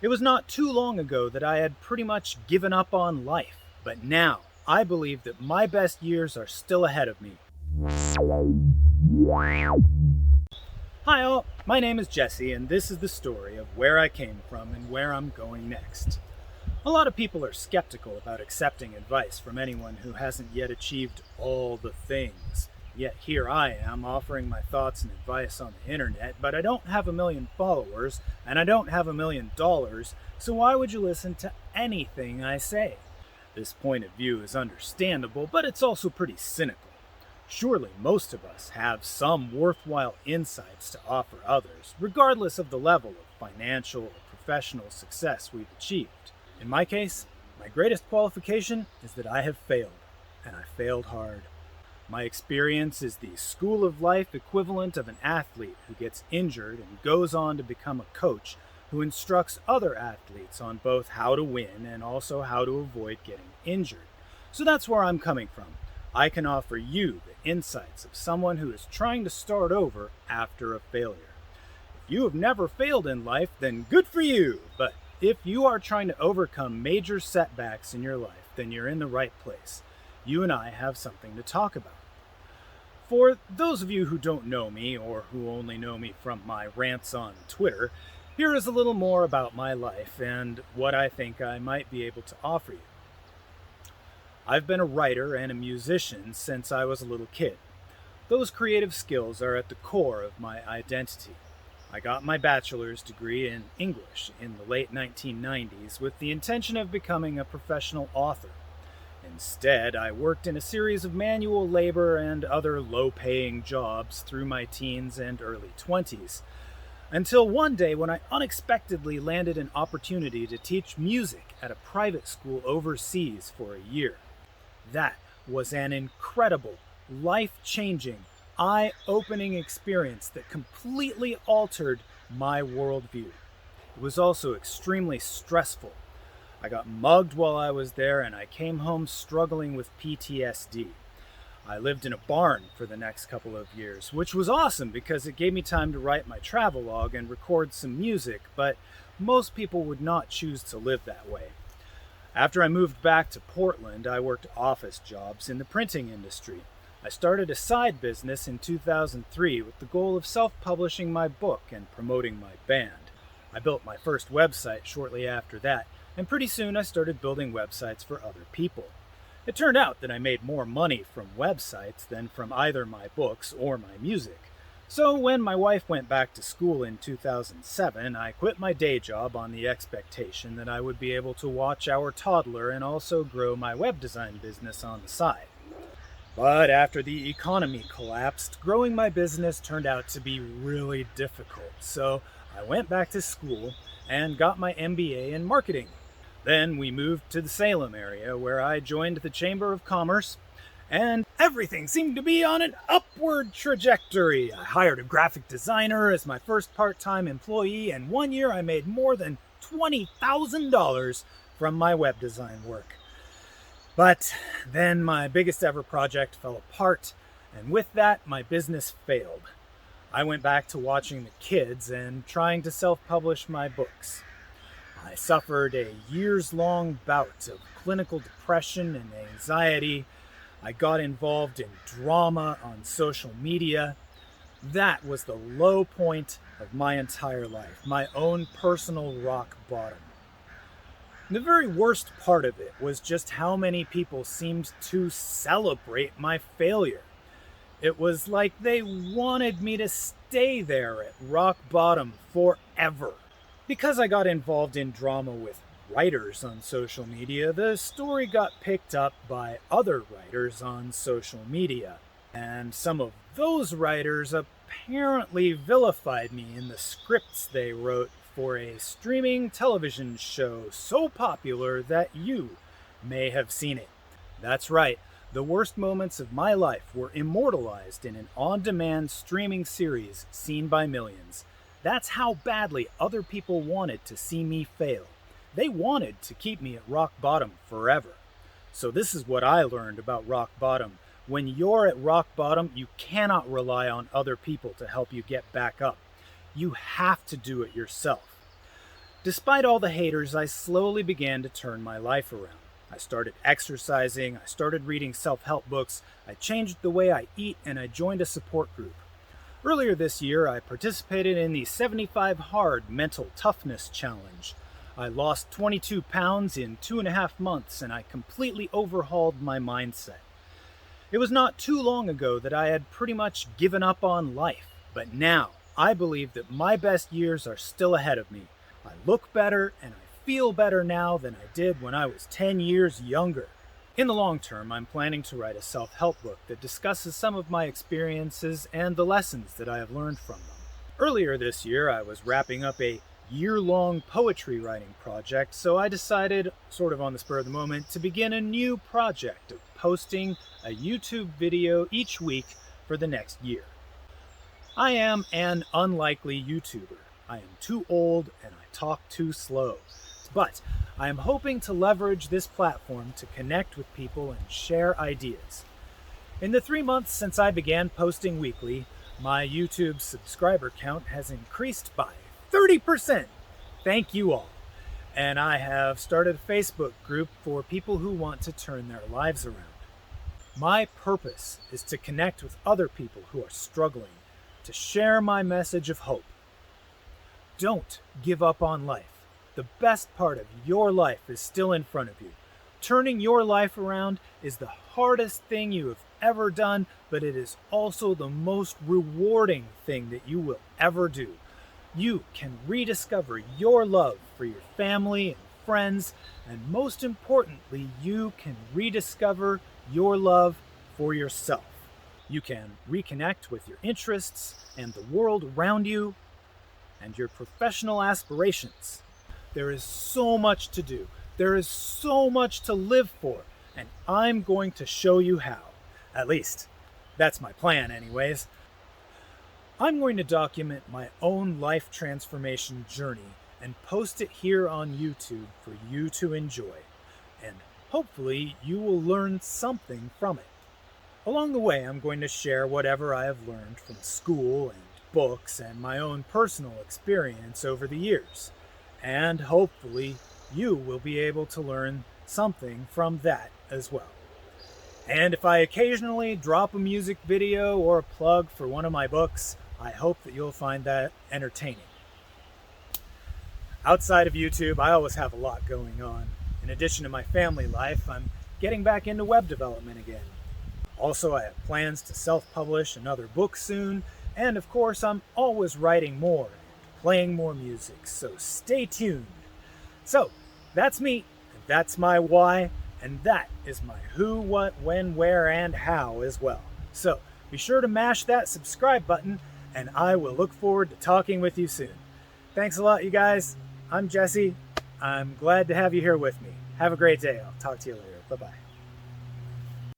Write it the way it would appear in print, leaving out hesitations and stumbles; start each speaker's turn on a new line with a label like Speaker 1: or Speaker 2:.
Speaker 1: It was not too long ago that I had pretty much given up on life, but now I believe that my best years are still ahead of me. Hi all, my name is Jesse, and this is the story of where I came from and where I'm going next. A lot of people are skeptical about accepting advice from anyone who hasn't yet achieved all the things. Yet here I am offering my thoughts and advice on the internet, but I don't have a million followers and I don't have $1 million, so why would you listen to anything I say? This point of view is understandable, but it's also pretty cynical. Surely most of us have some worthwhile insights to offer others, regardless of the level of financial or professional success we've achieved. In my case, my greatest qualification is that I have failed, and I failed hard. My experience is the school of life equivalent of an athlete who gets injured and goes on to become a coach who instructs other athletes on both how to win and also how to avoid getting injured. So that's where I'm coming from. I can offer you the insights of someone who is trying to start over after a failure. If you have never failed in life, then good for you. But if you are trying to overcome major setbacks in your life, then you're in the right place. You and I have something to talk about. For those of you who don't know me, or who only know me from my rants on Twitter, here is a little more about my life and what I think I might be able to offer you. I've been a writer and a musician since I was a little kid. Those creative skills are at the core of my identity. I got my bachelor's degree in English in the late 1990s with the intention of becoming a professional author. Instead, I worked in a series of manual labor and other low-paying jobs through my teens and early 20s, until one day when I unexpectedly landed an opportunity to teach music at a private school overseas for a year. That was an incredible, life-changing, eye-opening experience that completely altered my worldview. It was also extremely stressful. I got mugged while I was there, and I came home struggling with PTSD. I lived in a barn for the next couple of years, which was awesome because it gave me time to write my travelogue and record some music, but most people would not choose to live that way. After I moved back to Portland, I worked office jobs in the printing industry. I started a side business in 2003 with the goal of self-publishing my book and promoting my band. I built my first website shortly after that, and pretty soon I started building websites for other people. It turned out that I made more money from websites than from either my books or my music. So when my wife went back to school in 2007, I quit my day job on the expectation that I would be able to watch our toddler and also grow my web design business on the side. But after the economy collapsed, growing my business turned out to be really difficult. So I went back to school and got my MBA in marketing. Then we moved to the Salem area where I joined the Chamber of Commerce, and everything seemed to be on an upward trajectory. I hired a graphic designer as my first part-time employee, and one year I made more than $20,000 from my web design work. But then my biggest ever project fell apart, and with that, my business failed. I went back to watching the kids and trying to self-publish my books. I suffered a years-long bout of clinical depression and anxiety. I got involved in drama on social media. That was the low point of my entire life, my own personal rock bottom. The very worst part of it was just how many people seemed to celebrate my failure. It was like they wanted me to stay there at rock bottom forever. Because I got involved in drama with writers on social media, the story got picked up by other writers on social media. And some of those writers apparently vilified me in the scripts they wrote for a streaming television show so popular that you may have seen it. That's right, the worst moments of my life were immortalized in an on-demand streaming series seen by millions. That's how badly other people wanted to see me fail. They wanted to keep me at rock bottom forever. So this is what I learned about rock bottom. When you're at rock bottom, you cannot rely on other people to help you get back up. You have to do it yourself. Despite all the haters, I slowly began to turn my life around. I started exercising, I started reading self-help books, I changed the way I eat, and I joined a support group. Earlier this year, I participated in the 75 Hard Mental Toughness Challenge. I lost 22 pounds in 2.5 months, and I completely overhauled my mindset. It was not too long ago that I had pretty much given up on life, but now I believe that my best years are still ahead of me. I look better and I feel better now than I did when I was 10 years younger. In the long term, I'm planning to write a self-help book that discusses some of my experiences and the lessons that I have learned from them. Earlier this year, I was wrapping up a year-long poetry writing project, so I decided, sort of on the spur of the moment, to begin a new project of posting a YouTube video each week for the next year. I am an unlikely YouTuber. I am too old and I talk too slow. But I am hoping to leverage this platform to connect with people and share ideas. In the 3 months since I began posting weekly, my YouTube subscriber count has increased by 30%. Thank you all. And I have started a Facebook group for people who want to turn their lives around. My purpose is to connect with other people who are struggling, to share my message of hope. Don't give up on life. The best part of your life is still in front of you. Turning your life around is the hardest thing you have ever done, but it is also the most rewarding thing that you will ever do. You can rediscover your love for your family and friends, and most importantly, you can rediscover your love for yourself. You can reconnect with your interests and the world around you and your professional aspirations. There is so much to do. There is so much to live for, and I'm going to show you how. At least, that's my plan anyways. I'm going to document my own life transformation journey and post it here on YouTube for you to enjoy. And hopefully you will learn something from it. Along the way, I'm going to share whatever I have learned from school and books and my own personal experience over the years. And hopefully you will be able to learn something from that as well. And if I occasionally drop a music video or a plug for one of my books, I hope that you'll find that entertaining. Outside of YouTube, I always have a lot going on. In addition to my family life, I'm getting back into web development again. Also, I have plans to self-publish another book soon, and of course, I'm always writing more and playing more music, so stay tuned. So, that's me, and that's my why, and that is my who, what, when, where, and how as well. So, be sure to mash that subscribe button, and I will look forward to talking with you soon. Thanks a lot, you guys. I'm Jesse. I'm glad to have you here with me. Have a great day. I'll talk to you later. Bye-bye.